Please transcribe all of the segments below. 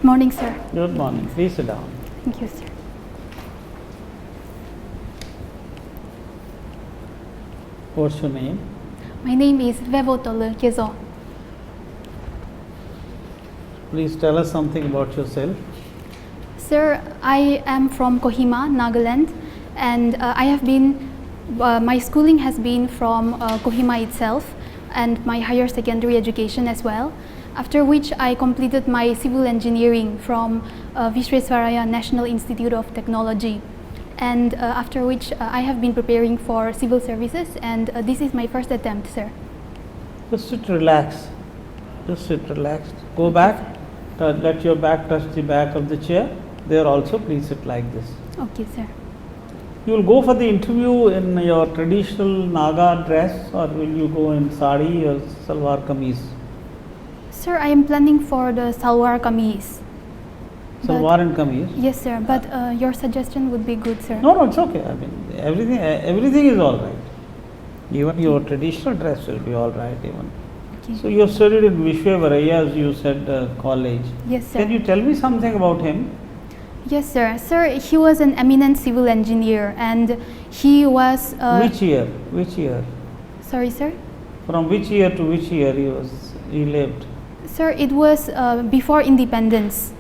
Good morning, sir. Good morning. Please sit down. Thank you, sir. What's your name? My name is Vevotolu Kezo. Please tell us something about yourself. Sir, I am from Kohima, Nagaland, and my schooling has been from Kohima itself, and my higher secondary education as well. After which I completed my civil engineering from Visvesvaraya National Institute of Technology. And after which I have been preparing for civil services, and this is my first attempt, sir. Just sit relaxed. Just sit relaxed. Go back. Let your back touch the back of the chair. There also, please sit like this. Okay, sir. You will go for the interview in your traditional Naga dress, or will you go in sari or salwar kameez? Sir, I am planning for the salwar kameez. Salwar and kameez? Yes, sir. But your suggestion would be good, sir. No, it's okay. I mean, everything is all right. Even your traditional dress will be all right. Even. Okay. So you have studied in Visvesvaraya, as you said, college. Yes, sir. Can you tell me something about him? Yes, sir. Sir, he was an eminent civil engineer, and he was. Which year? Which year? Sorry, sir. From which year to which year he lived? Sir, it was before independence.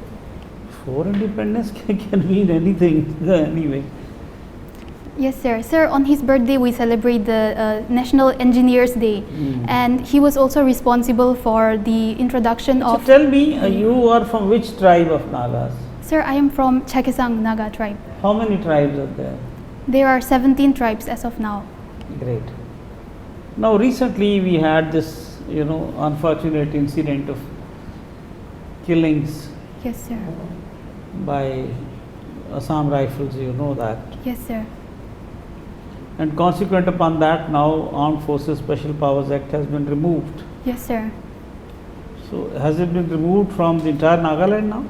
Before independence can mean anything anyway. Yes, sir. Sir, on his birthday we celebrate the National Engineers Day, and he was also responsible for the introduction So of. tell me, you are from which tribe of Nagas? Sir, I am from Chakesang Naga tribe. How many tribes are there? There are 17 tribes as of now. Great. Now recently we had this, unfortunate incident of killings Yes, sir. by Assam Rifles, you know that. Yes, sir. And consequent upon that, now Armed Forces Special Powers Act has been removed. Yes, sir. So has it been removed from the entire Nagaland now?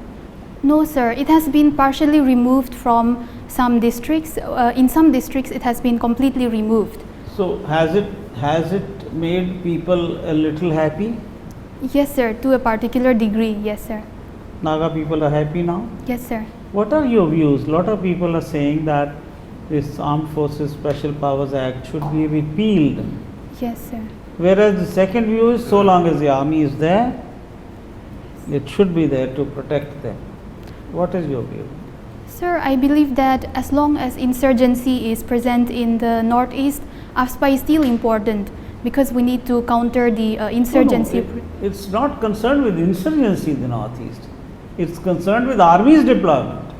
No, sir. It has been partially removed from some districts. In some districts, it has been completely removed. So has it made people a little happy? Yes, sir. To a particular degree. Yes, sir. Naga people are happy now? Yes, sir. What are your views? A lot of people are saying that this Armed Forces Special Powers Act should be repealed. Yes, sir. Whereas the second view is, so long as the army is there, it should be there to protect them. What is your view? Sir, I believe that as long as insurgency is present in the northeast, AFSPA is still important because we need to counter the insurgency. No, it's not concerned with insurgency in the northeast. It's concerned with army's deployment.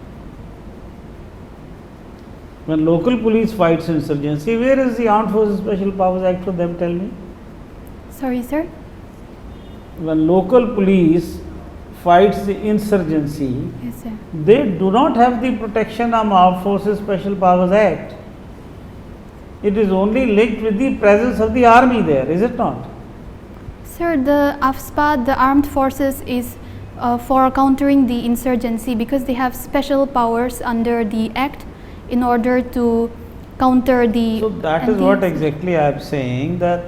When local police fights insurgency, where is the Armed Forces Special Powers Act for them? Tell me. Sorry, sir. When local police fights the insurgency, Yes, sir. they do not have the protection of Armed Forces Special Powers Act. It is only linked with the presence of the army there, is it not? Sir, the AFSPA, the armed forces, is for countering the insurgency because they have special powers under the act in order to counter the. So that is what exactly I am saying, that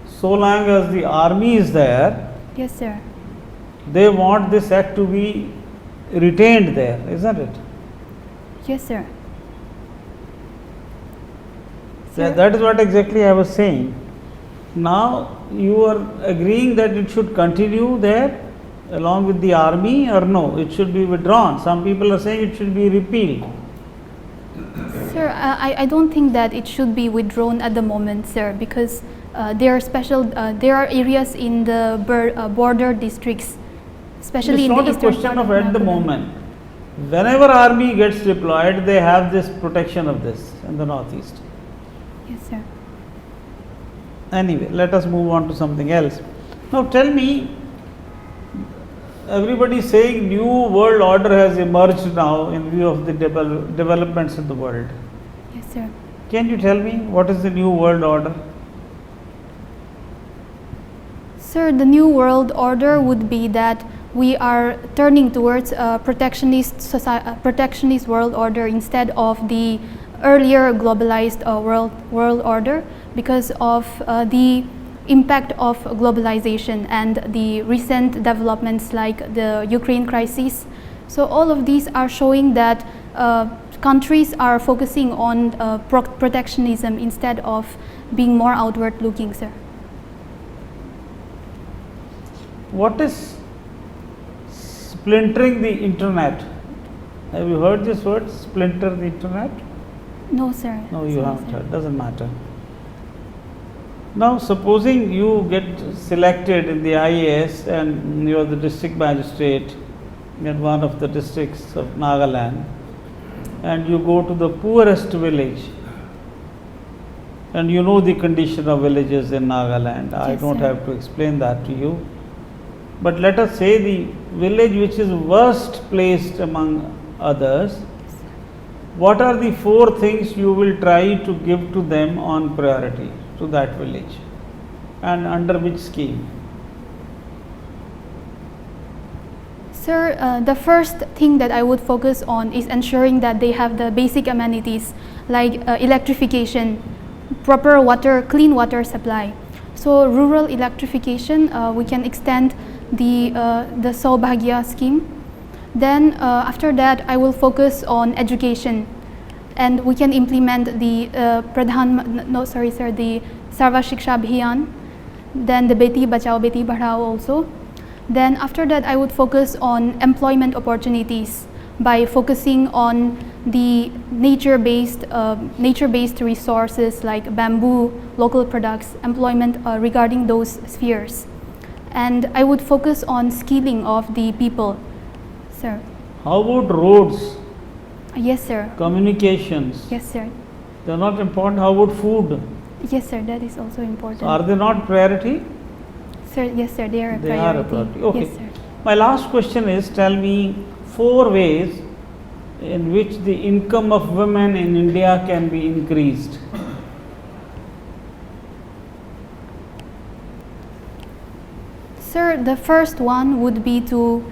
so long as the army is there, Yes, sir. they want this act to be retained there, isn't it? Yes, sir. That is what exactly I was saying. Now you are agreeing that it should continue there along with the army, or no, it should be withdrawn. Some people are saying it should be repealed. Sir, I don't think that it should be withdrawn at the moment, sir, because there are areas in the border districts, especially It's in not the a eastern question part of at the Nagaland. moment. Whenever army gets deployed, they have this protection of this in the northeast. Yes, sir. Anyway, let us move on to something else. Now tell me, everybody is saying new world order has emerged now in view of the developments in the world. Yes, sir. Can you tell me what is the new world order? Sir, the new world order would be that we are turning towards a protectionist world order instead of the earlier globalized world order because of the impact of globalization and the recent developments like the Ukraine crisis. So all of these are showing that countries are focusing on protectionism instead of being more outward looking, sir. What is splintering the internet? Have you heard this word, splinter the internet? No, sir. No, you Sorry, haven't sir. heard, doesn't matter. Now, supposing you get selected in the IAS and you are the district magistrate in one of the districts of Nagaland, and you go to the poorest village, and you know the condition of villages in Nagaland. I Yes, don't sir. have to explain that to you. But let us say the village which is worst placed among others, what are the 4 things you will try to give to them on priority to that village, and under which scheme? Sir, the first thing that I would focus on is ensuring that they have the basic amenities like electrification, proper water, clean water supply. So rural electrification, we can extend the Saubhagya scheme. Then after that, I will focus on education, and we can implement the the Sarva Shiksha Abhiyan, then the Beti Bachao Beti Padhao also. Then after that, I would focus on employment opportunities by focusing on the nature-based resources like bamboo, local products, employment regarding those spheres. And I would focus on skilling of the people, sir. How about roads, Yes, sir. communications? Yes, sir. They are not important. How about food? Yes, sir. That is also important. So are they not priority? Sir, yes, sir. They are a They priority. are a priority. Okay. Yes, sir. My last question is, tell me 4 ways in which the income of women in India can be increased. Sir, the first one would be to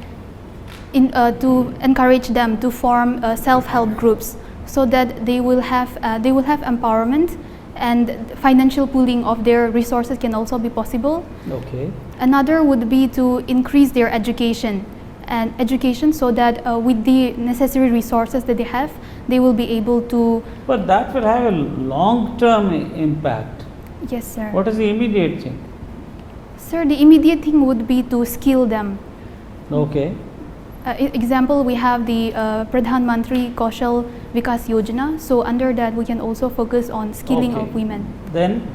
encourage them to form self-help groups so that they will have empowerment, and financial pooling of their resources can also be possible. Okay. Another would be to increase their education so that with the necessary resources that they have, they will be able to. But that will have a long-term impact. Yes, sir. What is the immediate thing? Sir, the immediate thing would be to skill them. Okay. Example, we have the Pradhan Mantri Kaushal Vikas Yojana. So under that, we can also focus on skilling Okay. of women. Then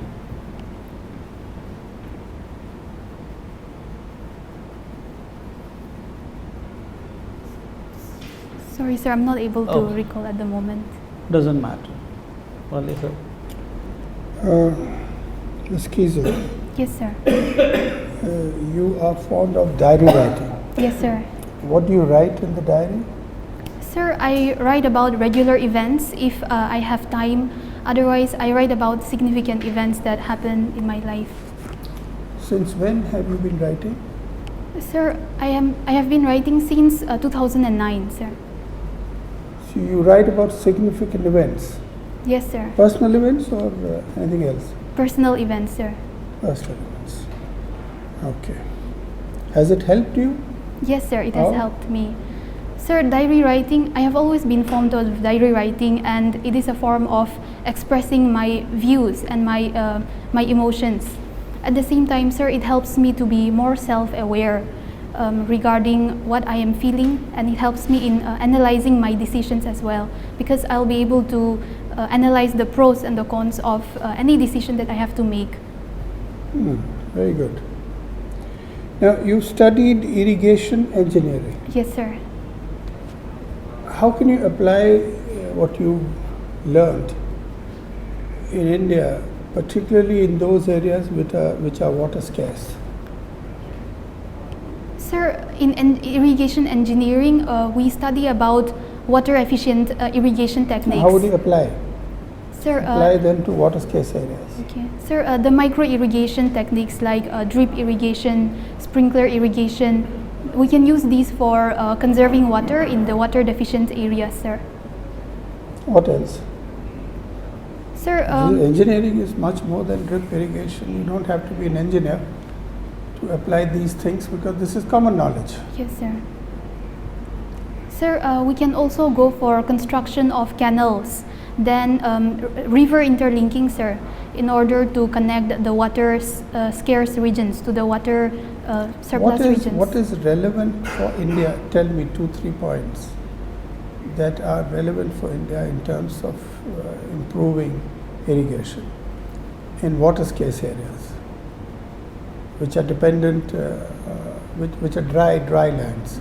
Sorry, sir, I'm not able to Okay. recall at the moment. doesn't matter. Wale sir. Ms. Kezo, Yes, sir. you are fond of diary writing. Yes, sir. What do you write in the diary? Sir, I write about regular events if I have time. Otherwise, I write about significant events that happen in my life. Since when have you been writing? Sir, I have been writing since 2009, sir. So you write about significant events, Yes, sir. personal events or anything else? Personal events, sir. Personal events. Okay. Has it helped you? Yes, sir, it has How? helped me. Sir, diary writing, I have always been fond of diary writing, and it is a form of expressing my views and my emotions. At the same time, sir, it helps me to be more self-aware regarding what I am feeling, and it helps me in analyzing my decisions as well, because I'll be able to analyze the pros and the cons of any decision that I have to make. Very good. Now, you studied irrigation engineering. Yes, sir. How can you apply what you learned in India, particularly in those areas which are water scarce? Sir, in irrigation engineering, we study about water efficient irrigation techniques. How would you apply? Sir, Apply them to water scarce areas. okay. Sir, the micro irrigation techniques like drip irrigation, sprinkler irrigation, we can use these for conserving water in the water deficient areas, sir. What else? Sir, Engineering is much more than drip irrigation. You don't have to be an engineer to apply these things because this is common knowledge. yes, sir. Sir, we can also go for construction of canals, then river interlinking, sir, in order to connect the water scarce regions to the water surplus regions. What is relevant for India? Tell me 2-3 points that are relevant for India in terms of improving irrigation in water scarce areas, which are dependent, which are dry lands.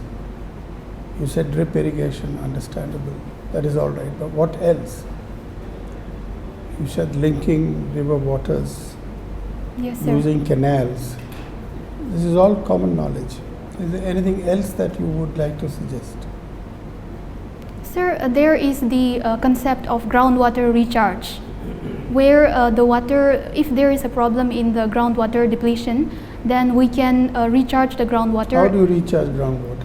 You said drip irrigation, understandable. That is all right. But what else? You said linking river waters, Yes, sir. using canals. This is all common knowledge. Is there anything else that you would like to suggest? Sir, there is the concept of groundwater recharge, where the water, if there is a problem in the groundwater depletion, then we can recharge the groundwater. How do you recharge groundwater?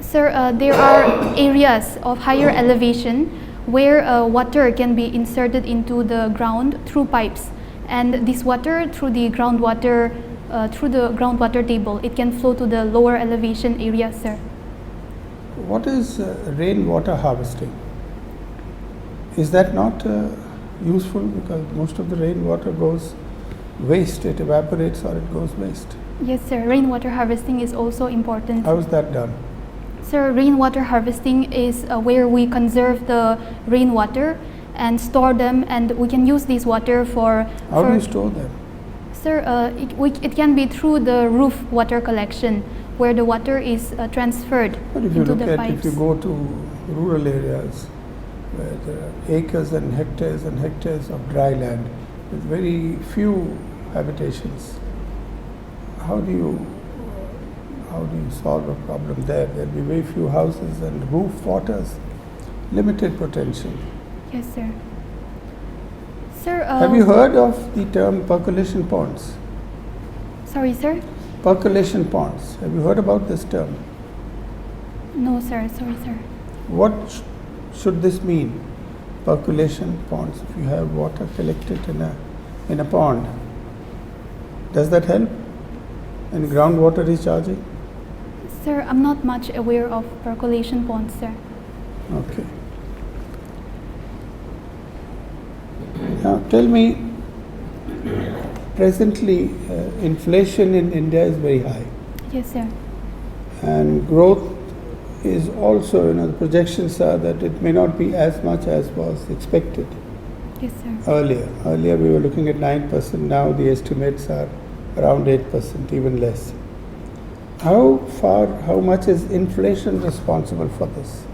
Sir, there are areas of higher elevation where water can be inserted into the ground through pipes, and this water through the groundwater table, it can flow to the lower elevation areas, sir. What is rainwater harvesting? Is that not useful, because most of the rainwater goes waste, it evaporates or it goes waste? Yes, sir. Rainwater harvesting is also important. How is that done? Sir, rainwater harvesting is where we conserve the rainwater and store them, and we can use this water for... How do you store them? Sir, it can be through the roof water collection, where the water is transferred But if you into look the at, pipes. if you go to rural areas where there are acres and hectares of dry land with very few habitations, how do you solve a problem there? There will be very few houses and roof waters, limited potential. Yes, sir. Sir, Have you heard of the term percolation ponds? Sorry, sir? Percolation ponds. Have you heard about this term? No, sir. Sorry, sir. What should this mean? Percolation ponds. If you have water collected in a pond, does that help in groundwater recharging? Sir, I'm not much aware of percolation ponds, sir. Okay. Now tell me, presently inflation in India is very high, Yes, sir. and growth is also, the projections are that it may not be as much as was expected Yes, sir. earlier. Earlier we were looking at 9%, now the estimates are around 8%, even less. How much is inflation responsible for this?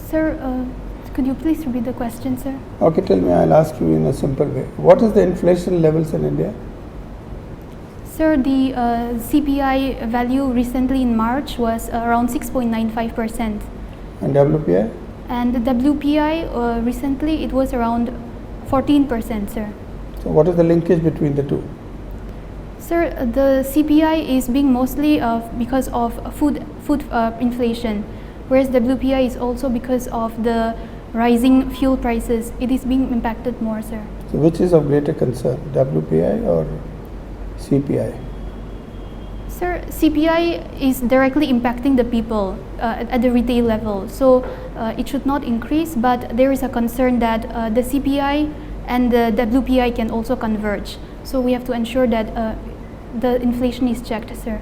Sir, could you please repeat the question, sir? Okay, tell me, I'll ask you in a simple way. What is the inflation levels in India? Sir, the CPI value recently in March was around 6.95%. And WPI? And the WPI recently it was around 14%, sir. So what is the linkage between the two? Sir, the CPI is being mostly because of food inflation, whereas WPI is also because of the rising fuel prices. It is being impacted more, sir. So which is of greater concern, WPI or CPI? Sir, CPI is directly impacting the people at the retail level, so it should not increase, but there is a concern that the CPI and the WPI can also converge. So we have to ensure that the inflation is checked, sir.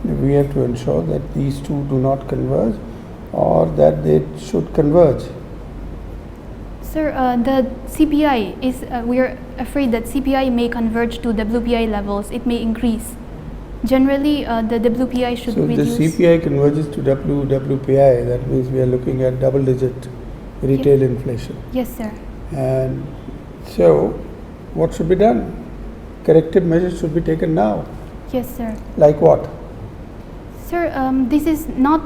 We have to ensure that these two do not converge, or that they should converge. Sir, the CPI is, we are afraid that CPI may converge to WPI levels. It may increase. Generally, the WPI should reduce. So if the CPI converges to WPI, that means we are looking at double-digit retail inflation. Yes, sir. And so, what should be done? Corrective measures should be taken now. Yes, sir. Like what? Sir, this is not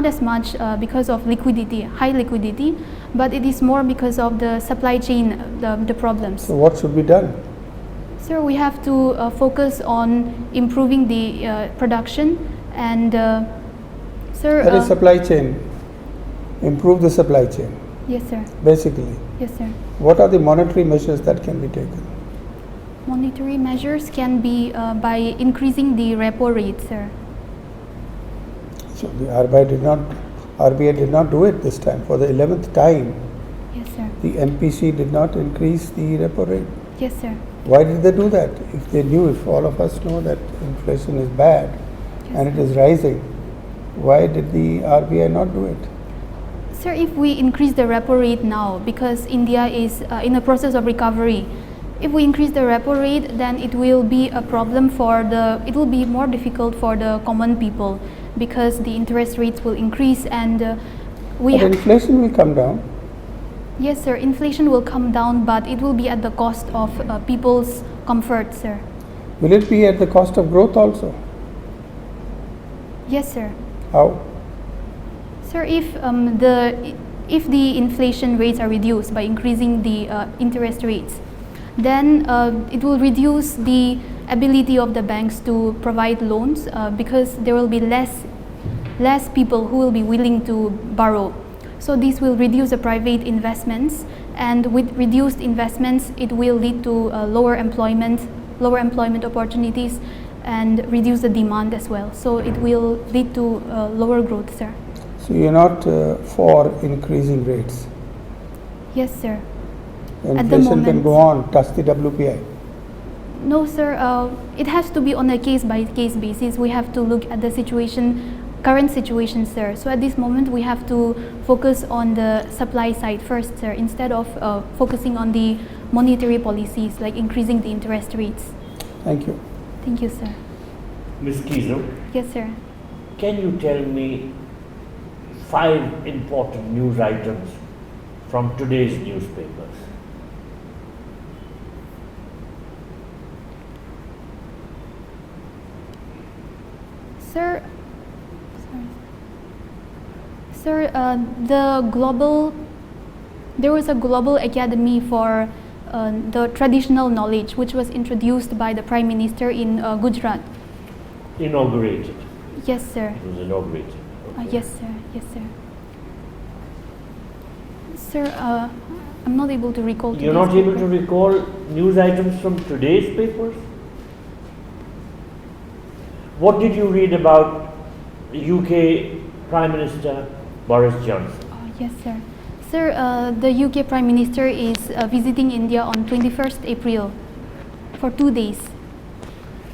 as much because of liquidity, high liquidity, but it is more because of the supply chain, the problems. So what should be done? Sir, we have to focus on improving the production and, sir... That is supply chain. Improve the supply chain. Yes, sir. basically. Yes, sir. What are the monetary measures that can be taken? Monetary measures can be by increasing the repo rate, sir. So the RBI did not do it this time. For the 11th time, Yes, sir. the MPC did not increase the repo rate. Yes, sir. Why did they do that? If they knew, if all of us know that inflation is bad and it is rising, why did the RBI not do it? Sir, if we increase the repo rate now, because India is in a process of recovery, if we increase the repo rate, then it will be a problem it will be more difficult for the common people, because the interest rates will increase and But inflation will come down. Yes, sir, inflation will come down, but it will be at the cost of people's comfort, sir. Will it be at the cost of growth also? Yes, sir. How? Sir, if the inflation rates are reduced by increasing the interest rates, then it will reduce the ability of the banks to provide loans because there will be less people who will be willing to borrow. So this will reduce the private investments, and with reduced investments, it will lead to lower employment opportunities, and reduce the demand as well. So it will lead to lower growth, sir. So you're not for increasing rates? Yes, sir. Inflation can go on, touch the WPI? No, sir. It has to be on a case-by-case basis. We have to look at the current situation, sir. So at this moment, we have to focus on the supply side first, sir, instead of focusing on the monetary policies, like increasing the interest rates. Thank you. Thank you, sir. Ms. Kezo, Yes, sir. can you tell me 5 important news items from today's newspapers? Sir, there was a global academy for the traditional knowledge, which was introduced by the Prime Minister in Gujarat. Inaugurated. Yes, sir. It was inaugurated. Okay. Yes, sir. Yes, sir. Sir, I'm not able to recall. You're not able to recall news items from today's papers? What did you read about UK Prime Minister Boris Johnson? Yes, sir. Sir, the UK Prime Minister is visiting India on 21st April for 2 days.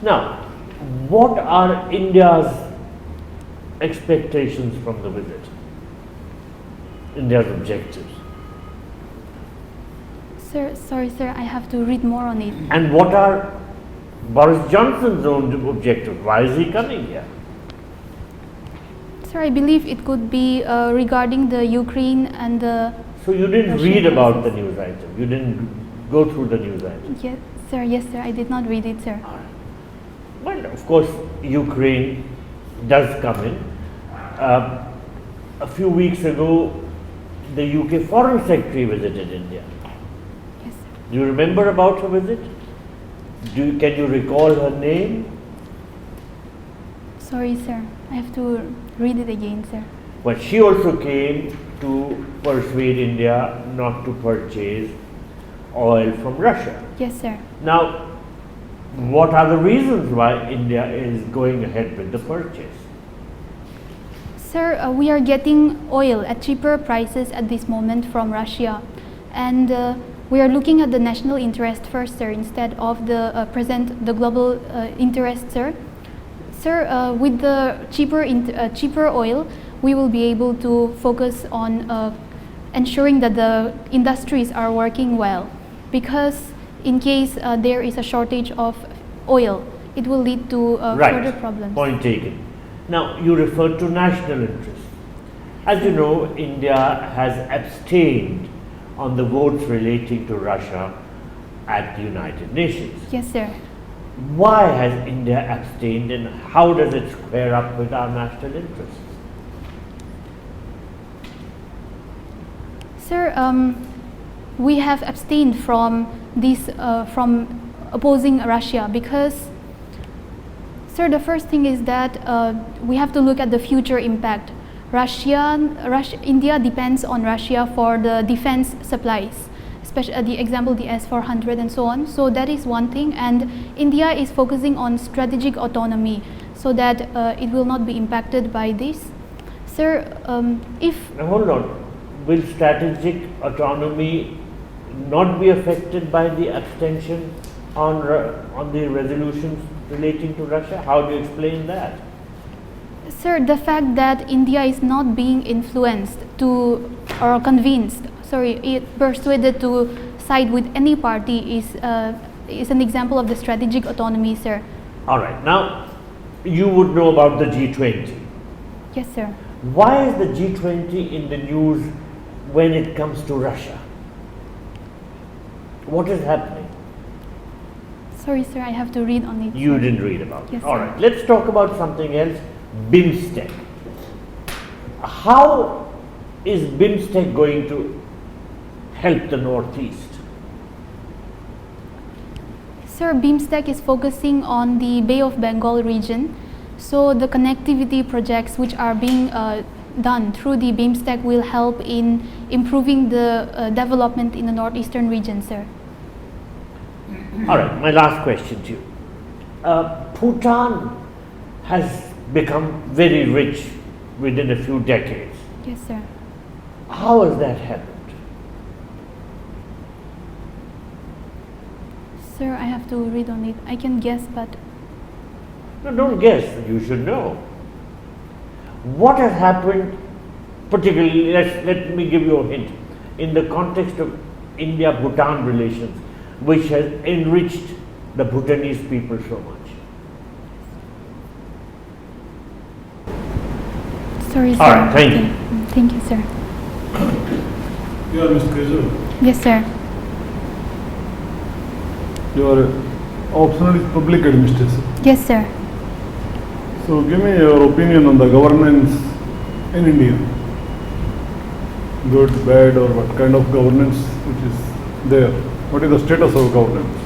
Now, what are India's expectations from the visit? India's objectives? Sir, sorry, sir, I have to read more on it. And what are Boris Johnson's own objectives? Why is he coming here? Sir, I believe it could be regarding the Ukraine and the... So you didn't Russian read about the crisis. news item? You didn't go through the news item? Yes, sir, yes, sir, I did not read it, sir. All right. Well, of course, Ukraine does come in. A few weeks ago, the UK Foreign Secretary visited India. Yes, sir. Do you remember about her visit? Can you recall her name? Sorry, sir, I have to read it again, sir. Well, she also came to persuade India not to purchase oil from Russia. Yes, sir. Now, what are the reasons why India is going ahead with the purchase? Sir, we are getting oil at cheaper prices at this moment from Russia, and we are looking at the national interest first, sir, instead of the global interest, sir. Sir, with the cheaper oil, we will be able to focus on ensuring that the industries are working well, because in case there is a shortage of oil, it will lead to further problems. Point taken. Now, you referred to national interest. As you know, India has abstained on the votes relating to Russia at the United Nations. Yes, sir. Why has India abstained, and how does it square up with our national interests? Sir, we have abstained from from opposing Russia because, sir, the first thing is that we have to look at the future impact. India depends on Russia for the defense supplies, especially the example the S-400 and so on. So that is one thing, and India is focusing on strategic autonomy so that it will not be impacted by this. Sir, if Now hold on. Will strategic autonomy not be affected by the abstention on the resolutions relating to Russia? How do you explain that? Sir, the fact that India is not being influenced to or convinced, persuaded to side with any party is an example of the strategic autonomy, sir. All right. Now, you would know about the G20. Yes, sir. Why is the G20 in the news when it comes to Russia? What is happening? Sorry, sir, I have to read on it. You sir. didn't read about it. Yes, All sir. right. Let's talk about something else. BIMSTEC. How is BIMSTEC going to help the Northeast? Sir, BIMSTEC is focusing on the Bay of Bengal region. So the connectivity projects which are being done through the BIMSTEC will help in improving the development in the northeastern region, sir. All right, my last question to you. Bhutan has become very rich within a few decades. Yes, sir. How has that happened? Sir, I have to read on it. I can guess, but No, don't guess, you should know. What has happened, particularly, let me give you a hint, in the context of India-Bhutan relations, which has enriched the Bhutanese people so much? sorry, sir. All right, thank you. Okay. Thank you, sir. You are Mr. Kezo. Yes, sir. Your optional is public administration. Yes, sir. So give me your opinion on the governance in India. Good, bad, or what kind of governance which is there? What is the status of governance?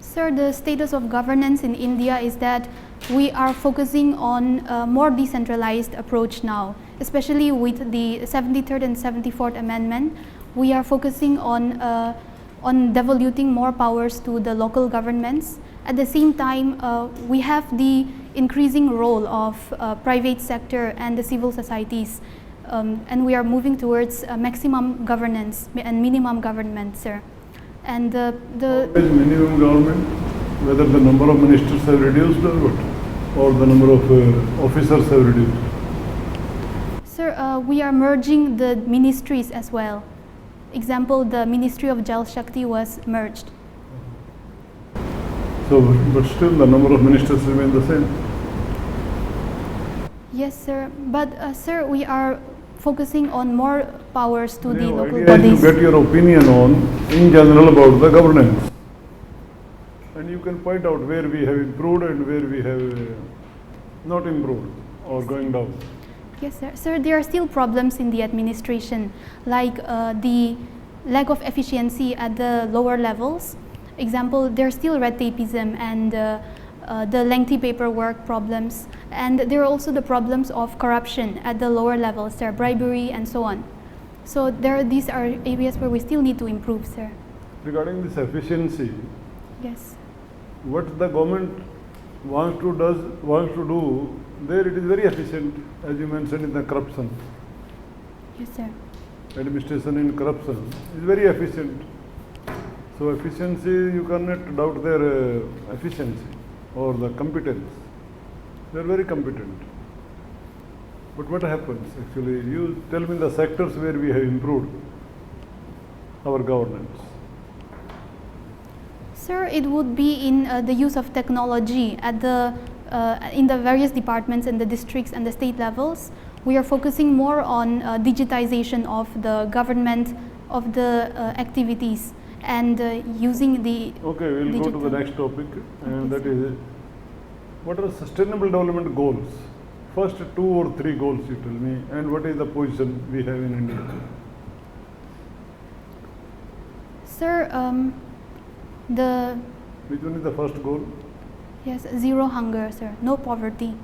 Sir, the status of governance in India is that we are focusing on a more decentralized approach now, especially with the 73rd and 74th Amendment. We are focusing on devoluting more powers to the local governments. At the same time, we have the increasing role of private sector and the civil societies, and we are moving towards maximum governance and minimum government, sir. And What is minimum government? Whether the number of ministers have reduced or what? Or the number of officers have reduced? Sir, we are merging the ministries as well. Example, the Ministry of Jal Shakti was merged. So, but still the number of ministers remain the same. Yes, sir. But sir, we are focusing on more powers to the local idea bodies. is to get your opinion on, in general, about the governance. And you can point out where we have improved and where we have not improved or going down. Yes, sir. Sir, there are still problems in the administration, like the lack of efficiency at the lower levels. Example, there's still red tapeism and the lengthy paperwork problems, and there are also the problems of corruption at the lower levels, sir, bribery and so on. So these are areas where we still need to improve, sir. Regarding this efficiency, Yes. what the government wants to do, there it is very efficient, as you mentioned in the corruption. Yes, sir. Administration in corruption is very efficient. So efficiency, you cannot doubt their efficiency or the competence. They are very competent. But what happens actually? You tell me the sectors where we have improved our governance. Sir, it would be in the use of technology at in the various departments and the districts and the state levels. We are focusing more on digitization of the government, of the activities, and using the Okay, we will go to the next topic, and that is, what are sustainable development goals? First 2 or 3 goals you tell me, and what is the position we have in India? Sir, Which one is the first goal? yes, zero hunger, sir, no poverty.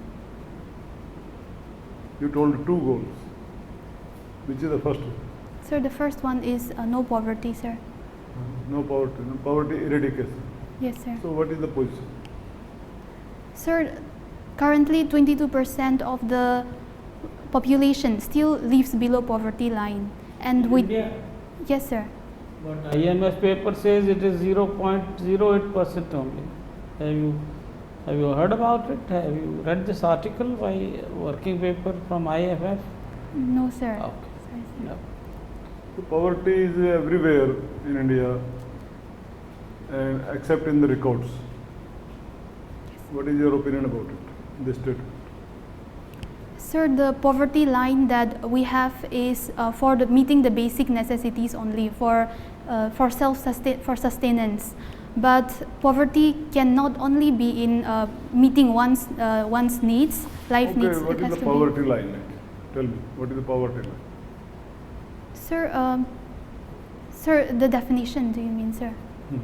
You told 2 goals. Which is the first one? Sir, the first one is no poverty, sir. No poverty eradication. Yes, sir. So what is the position? Sir, currently 22% of the population still lives below poverty line. And with India, yes, sir. but IMF paper says it is 0.08% only. Have you heard about it? Have you read this article by working paper from IMF? No, sir. Okay. Sorry, sir. No. So poverty is everywhere in India, and except in the records. What is your opinion about it, this statement? Sir, the poverty line that we have is for meeting the basic necessities only, for sustenance. But poverty can not only be in meeting one's needs, life needs. Okay, what it is has the to poverty line? Like? Tell me, what is the poverty line? Sir, sir, the definition, do you mean, sir?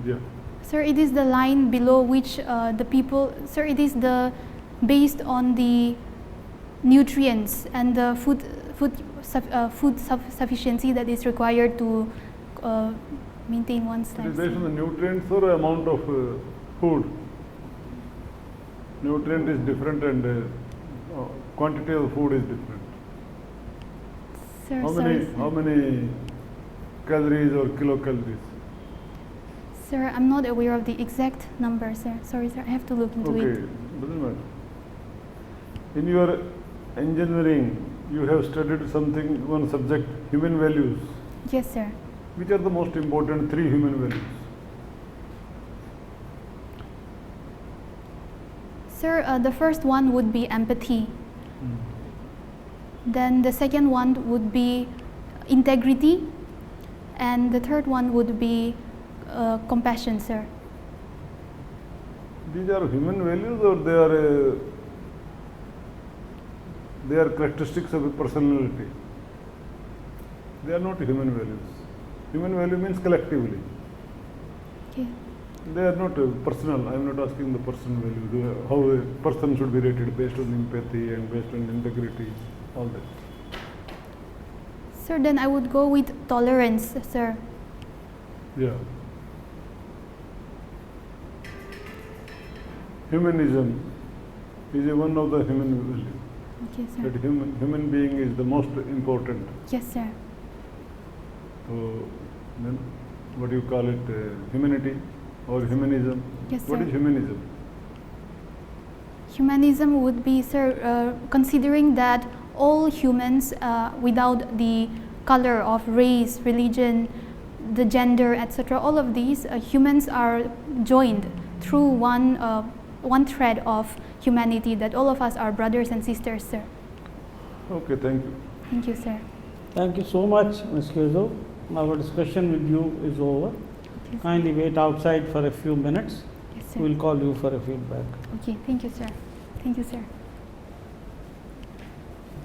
Yeah. Sir, it is the line below which the people, sir, it is the based on the nutrients and the food sufficiency that is required to maintain one's It is life. based on the nutrients or amount of food. Nutrient is different and quantity of food is different. Sir, How many calories or kilocalories? Sir, I'm not aware of the exact number, sir. Sorry, sir, I have to look into Okay, it. doesn't matter. In your engineering, you have studied something, one subject, human values. Yes, sir. Which are the most important 3 human values? Sir, the first one would be empathy. Then the second one would be integrity. And the third one would be compassion, sir. These are human values or they are characteristics of a personality? They are not human values. Human value means collectively. Okay. They are not personal. I am not asking the personal value. How a person should be rated based on empathy and based on integrity, all that. Sir, then I would go with tolerance, sir. Yeah. Humanism is one of the human values. Okay, sir. That human being is the most important. Yes, sir. So, then what do you call it? Humanity or humanism? Yes, What sir. is humanism? Humanism would be, sir, considering that all humans, without the color of race, religion, the gender, etc., all of these humans are joined through one thread of humanity, that all of us are brothers and sisters, sir. Okay, thank you. Thank you, sir. Thank you so much, Ms. Kezo. Our discussion with you is over. Yes, sir. Kindly wait outside for a few minutes. Yes, sir. We will call you for a feedback. Okay, thank you, sir. Thank you, sir.